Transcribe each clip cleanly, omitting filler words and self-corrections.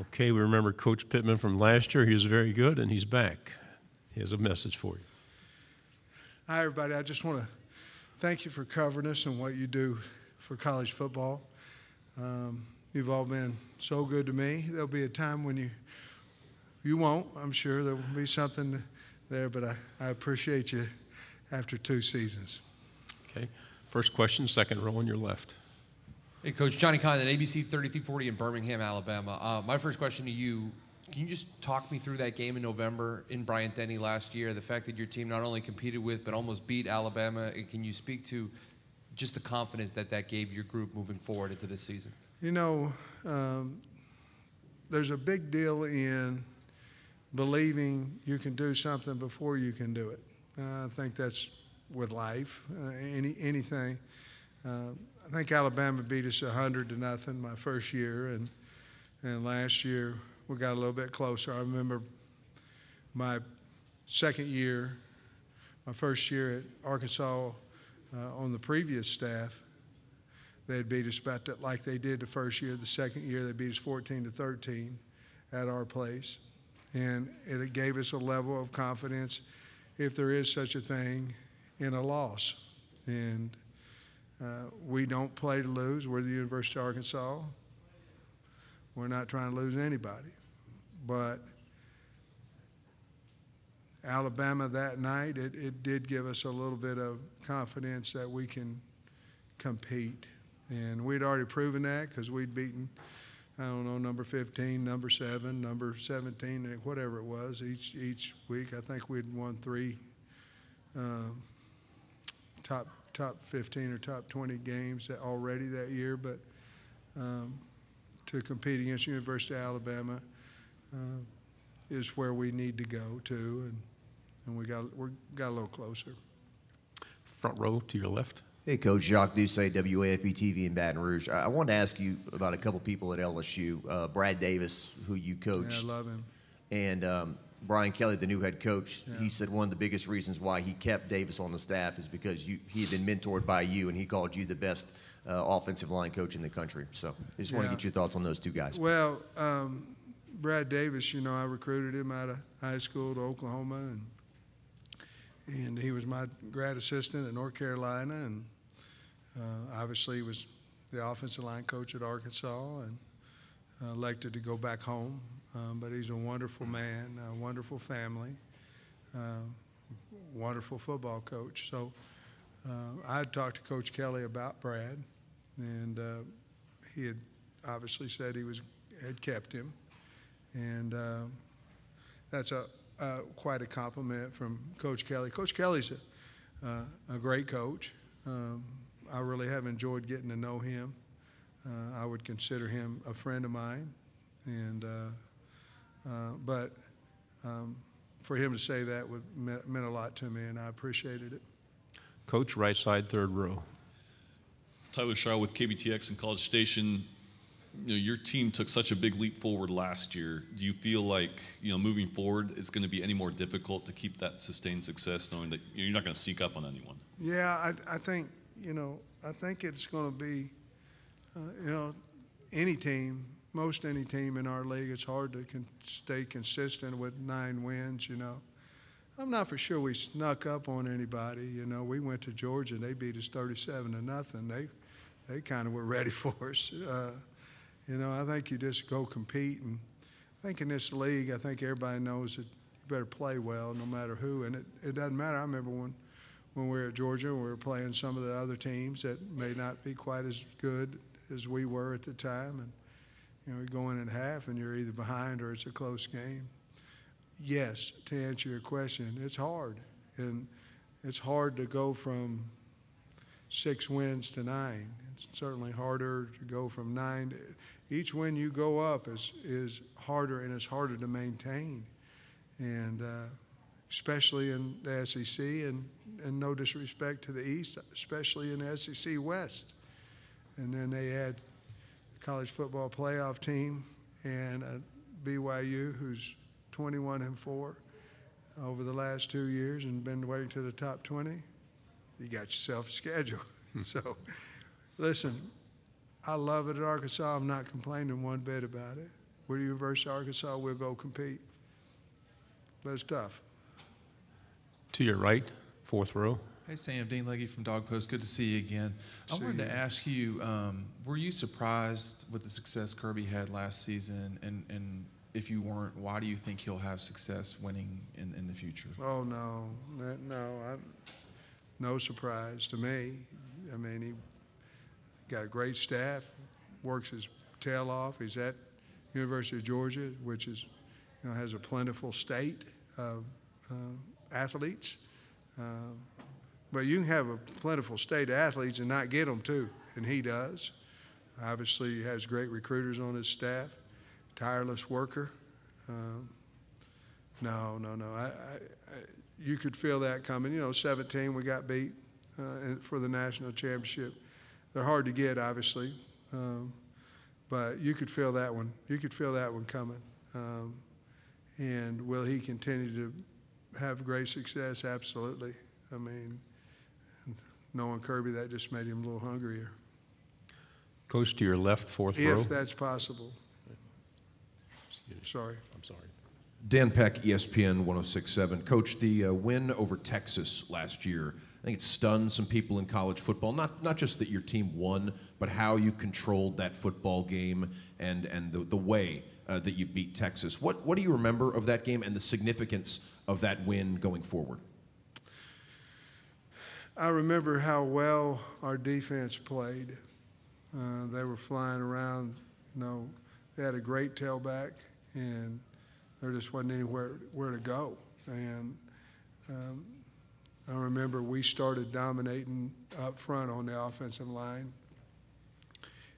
Okay, we remember Coach Pittman from last year. He was very good, and he's back. He has a message for you. Hi, everybody. I just want to thank you for covering us and what you do for college football. You've all been so good to me. There'll be a time when you won't. I'm sure there will be something there, but I appreciate you after 2 seasons. Okay. First question, second row on your left. Hey, Coach. Johnny Condon, ABC 3340 in Birmingham, Alabama. My first question to you, can you just talk me through that game in November in Bryant-Denny last year, the fact that your team not only competed with but almost beat Alabama? And can you speak to just the confidence that gave your group moving forward into this season? You know, there's a big deal in believing you can do something before you can do it. I think that's with life, anything. I think Alabama beat us 100-0 my first year, and last year we got a little bit closer. I remember my second year, my first year at Arkansas on the previous staff. They had beat us about that like they did the first year. The second year, they beat us 14-13 at our place. And it gave us a level of confidence, if there is such a thing, in a loss. And we don't play to lose. We're the University of Arkansas. We're not trying to lose anybody. But Alabama that night, it did give us a little bit of confidence that we can compete. And we'd already proven that because we'd beaten, I don't know, number 15, number 7, number 17, whatever it was, each week. I think we'd won 3 top 15 or top 20 games already that year. But to compete against University of Alabama is where we need to go to, and we got a little closer. Front row to your left. Hey, Coach. Jacques Doucet, WAFB-TV in Baton Rouge. I wanted to ask you about a couple people at LSU. Brad Davis, who you coached. Yeah, I love him. And Brian Kelly, the new head coach, he said one of the biggest reasons why he kept Davis on the staff is because he had been mentored by you, and he called you the best offensive line coach in the country. So I just want to get your thoughts on those two guys. Well, Brad Davis, you know, I recruited him out of high school to Oklahoma, and he was my grad assistant at North Carolina, and obviously he was the offensive line coach at Arkansas, and elected to go back home. But he's a wonderful man, a wonderful family, wonderful football coach. So I had talked to Coach Kelly about Brad, and he had obviously said had kept him, and that's quite a compliment from Coach Kelly. Coach Kelly's a great coach. I really have enjoyed getting to know him. I would consider him a friend of mine, and but for him to say that meant a lot to me, and I appreciated it. Coach, right side, third row. Tyler Shaw with KBTX in College Station. You know, your team took such a big leap forward last year. Do you feel like, moving forward, it's going to be any more difficult to keep that sustained success, knowing that you're not going to sneak up on anyone? Yeah, I think, I think it's going to be, any team, most any team in our league, it's hard to stay consistent with 9 wins, I'm not for sure we snuck up on anybody. We went to Georgia, and they beat us 37-0. They kind of were ready for us. I think you just go compete. And I think in this league, I think everybody knows that you better play well no matter who. And it doesn't matter. I remember when we were at Georgia, we were playing some of the other teams that may not be quite as good as we were at the time. And, you go in at half, and you're either behind or it's a close game. Yes, to answer your question, it's hard. And it's hard to go from 6 wins to 9. It's certainly harder to go from 9 each win you go up is harder, and it's harder to maintain. And especially in the SEC, and no disrespect to the East, especially in the SEC West. And then they had the college football playoff team and a BYU who's 21-4 over the last 2 years and been waiting to the top 20. You got yourself a schedule. So, listen, I love it at Arkansas. I'm not complaining one bit about it. We're the University of Arkansas. We'll go compete. But it's tough. To your right, fourth row. Hey, Sam, Dean Legge from Dog Post. Good to see you again. I wanted to ask you, were you surprised with the success Kirby had last season? And if you weren't, why do you think he'll have success winning in the future? Oh, no. No surprise to me. I mean, he got a great staff, works his tail off. He's at University of Georgia, which is, has a plentiful state of athletes. But you can have a plentiful state of athletes and not get them too, and he does. Obviously, he has great recruiters on his staff, tireless worker. No. You could feel that coming. 17, we got beat for the national championship. They're hard to get, obviously, but you could feel that one. You could feel that one coming. And will he continue to have great success? Absolutely. I mean, knowing Kirby, that just made him a little hungrier. Coach, to your left, fourth row. If that's possible. Sorry. I'm sorry. Dan Peck, ESPN 106.7. Coach, the win over Texas last year, I think it stunned some people in college football. Not just that your team won, but how you controlled that football game and the way that you beat Texas. What do you remember of that game and the significance of that win going forward? I remember how well our defense played. They were flying around. They had a great tailback, and there just wasn't anywhere to go. And I remember we started dominating up front on the offensive line.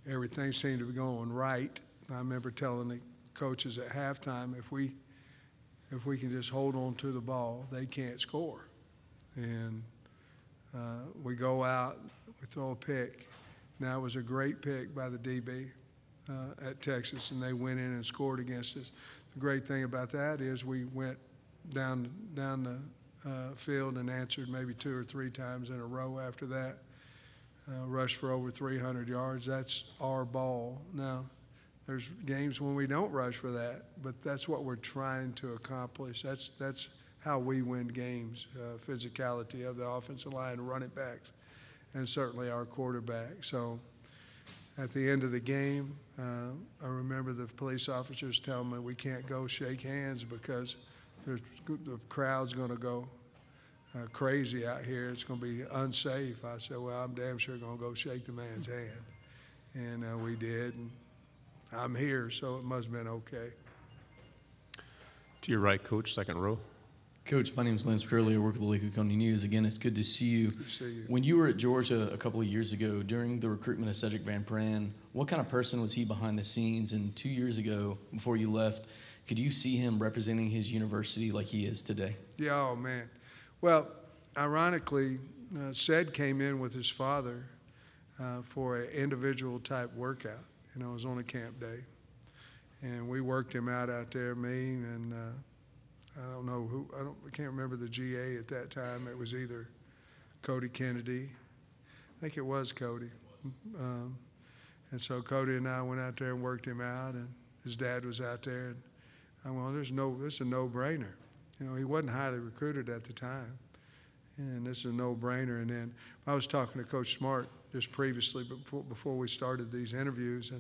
Everything seemed to be going right. I remember telling the coaches at halftime, if we can just hold on to the ball, they can't score. And we go out, we throw a pick. Now, it was a great pick by the DB at Texas, and they went in and scored against us. The great thing about that is we went down the field and answered maybe 2 or 3 times in a row after that. Rushed for over 300 yards. That's our ball. Now, there's games when we don't rush for that, but that's what we're trying to accomplish. That's how we win games, physicality of the offensive line, running backs, and certainly our quarterback. So at the end of the game, I remember the police officers telling me we can't go shake hands because the crowd's going to go crazy out here. It's going to be unsafe. I said, well, I'm damn sure going to go shake the man's hand. And we did. And I'm here, so it must have been okay. To your right, Coach, second row. Coach, my name is Lance Curley. I work at the Legge County News. Again, it's good to see you. Good to see you. When you were at Georgia a couple of years ago, during the recruitment of Cedric Van Pran, what kind of person was he behind the scenes? And 2 years ago, before you left, could you see him representing his university like he is today? Yeah, oh, man. Well, ironically, Ced came in with his father for an individual type workout. It was on a camp day. And we worked him out there, me and I don't know who, I can't remember the GA at that time. It was either Cody Kennedy. I think it was Cody. And so Cody and I went out there and worked him out, and his dad was out there. And I went, well, this is a no-brainer. He wasn't highly recruited at the time, and this is a no-brainer. And then I was talking to Coach Smart just previously before we started these interviews,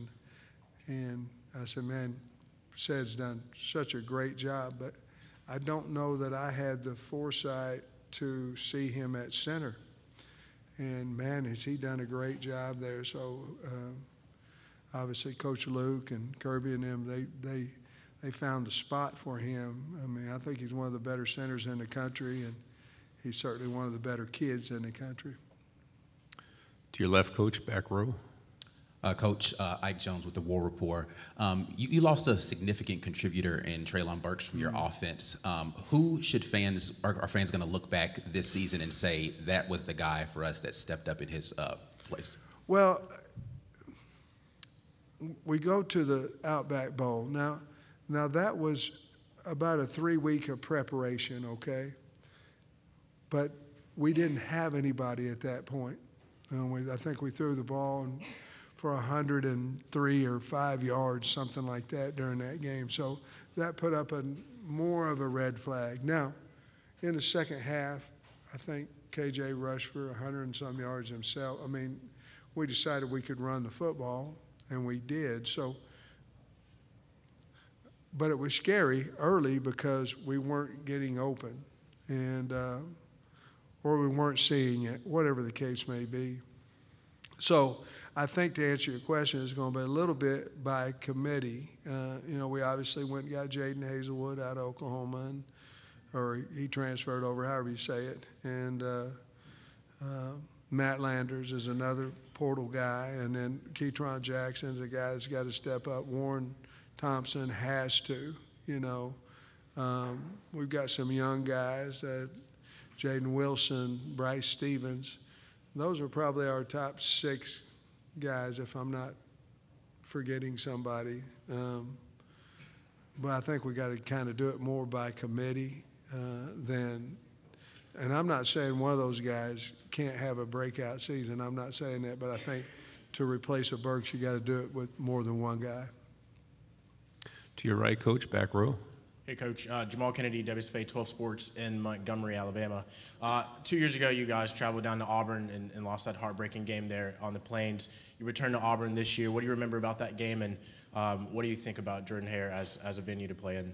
and I said, man, Ced's done such a great job, but I don't know that I had the foresight to see him at center. And, man, has he done a great job there. So, obviously, Coach Luke and Kirby and them, they found the spot for him. I mean, I think he's one of the better centers in the country, and he's certainly one of the better kids in the country. To your left, Coach, back row. Coach, Ike Jones with the War Report. You lost a significant contributor in Traylon Burks from your offense. Who should are fans going to look back this season and say that was the guy for us that stepped up in his place? Well, we go to the Outback Bowl. Now that was about a 3-week of preparation, okay? But we didn't have anybody at that point. I think we threw the ball for 103 or 5 yards, something like that during that game. So that put up more of a red flag. Now, in the second half, I think KJ rushed for 100 and some yards himself. I mean, we decided we could run the football, and we did. So, but it was scary early because we weren't getting open, and or we weren't seeing it, whatever the case may be. So I think to answer your question, it's going to be a little bit by committee. We obviously went and got Jaden Hazelwood out of Oklahoma, or he transferred over, however you say it. And Matt Landers is another portal guy. And then Keytron Jackson's a guy that's got to step up. Warren Thompson has to, We've got some young guys, Jaden Wilson, Bryce Stevens. Those are probably our top 6 guys, if I'm not forgetting somebody. But I think we got to kind of do it more by committee than. And I'm not saying one of those guys can't have a breakout season. I'm not saying that, but I think to replace a Burks, you got to do it with more than one guy. To your right, Coach, back row. Hey, Coach. Jamal Kennedy, WSFA 12 Sports in Montgomery, Alabama. 2 years ago, you guys traveled down to Auburn and lost that heartbreaking game there on the Plains. You returned to Auburn this year. What do you remember about that game, and what do you think about Jordan-Hare as a venue to play in?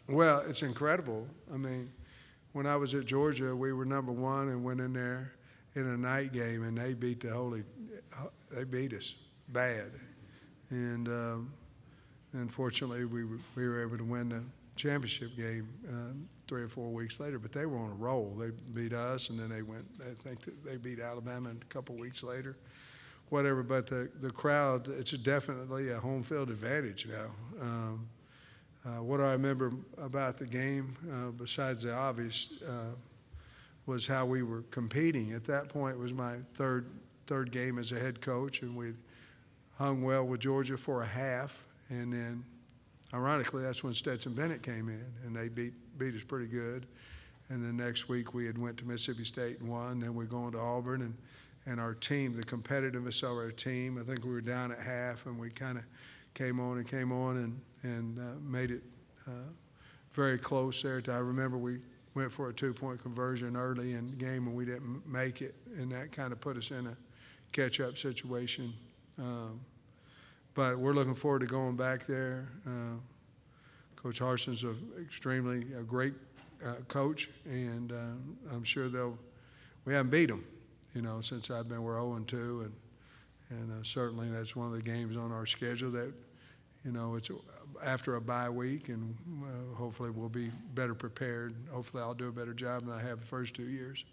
Well, it's incredible. I mean, when I was at Georgia, we were number 1 and went in there in a night game, and they beat us bad. And unfortunately, we were able to win the championship game 3 or 4 weeks later, but they were on a roll. They beat us, and then I think that they beat Alabama a couple weeks later, whatever. But the crowd, it's definitely a home field advantage now. What I remember about the game, besides the obvious, was how we were competing. At that point, it was my third game as a head coach, and we'd hung well with Georgia for a half, and then ironically, that's when Stetson Bennett came in, and they beat us pretty good. And then next week we had went to Mississippi State and won. Then we're going to Auburn, and our team, the competitiveness of our team, I think we were down at half, and we kind of came on and made it very close there. I remember we went for a 2-point conversion early in the game, and we didn't make it, and that kind of put us in a catch-up situation. But we're looking forward to going back there. Coach Harson's a great coach, and I'm sure we haven't beat them, since I've been. We're 0-2, and certainly that's one of the games on our schedule that, it's after a bye week, and hopefully we'll be better prepared. Hopefully I'll do a better job than I have the first 2 years.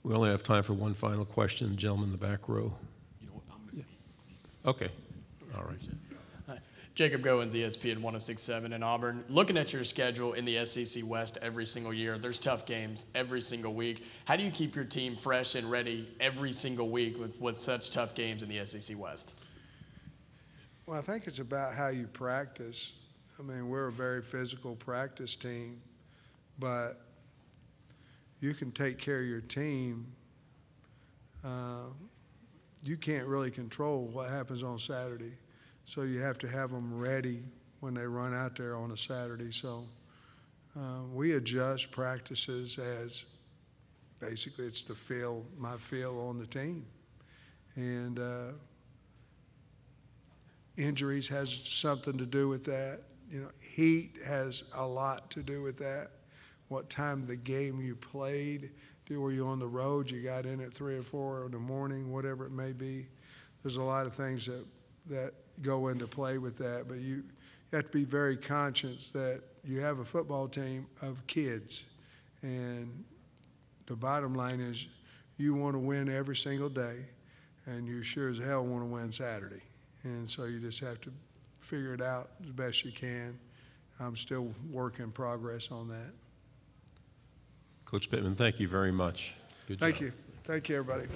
We only have time for one final question. The gentleman in the back row. You know what? I'm going to Okay. All right. Hi. Jacob Goins, ESPN 106.7 in Auburn. Looking at your schedule in the SEC West every single year, there's tough games every single week. How do you keep your team fresh and ready every single week with such tough games in the SEC West? Well, I think it's about how you practice. I mean, we're a very physical practice team, but you can take care of your team. You can't really control what happens on Saturday. So you have to have them ready when they run out there on a Saturday. So we adjust practices as basically it's my feel on the team. And injuries has something to do with that. Heat has a lot to do with that. What time of the game you played. Were you on the road? You got in at 3 or 4 in the morning, whatever it may be. There's a lot of things that go into play with that, but you have to be very conscious that you have a football team of kids, and the bottom line is you want to win every single day, and you sure as hell want to win Saturday. And so you just have to figure it out as best you can. I'm still work in progress on that. Coach Pittman, thank you very much. Good job. Thank you. Thank you, everybody.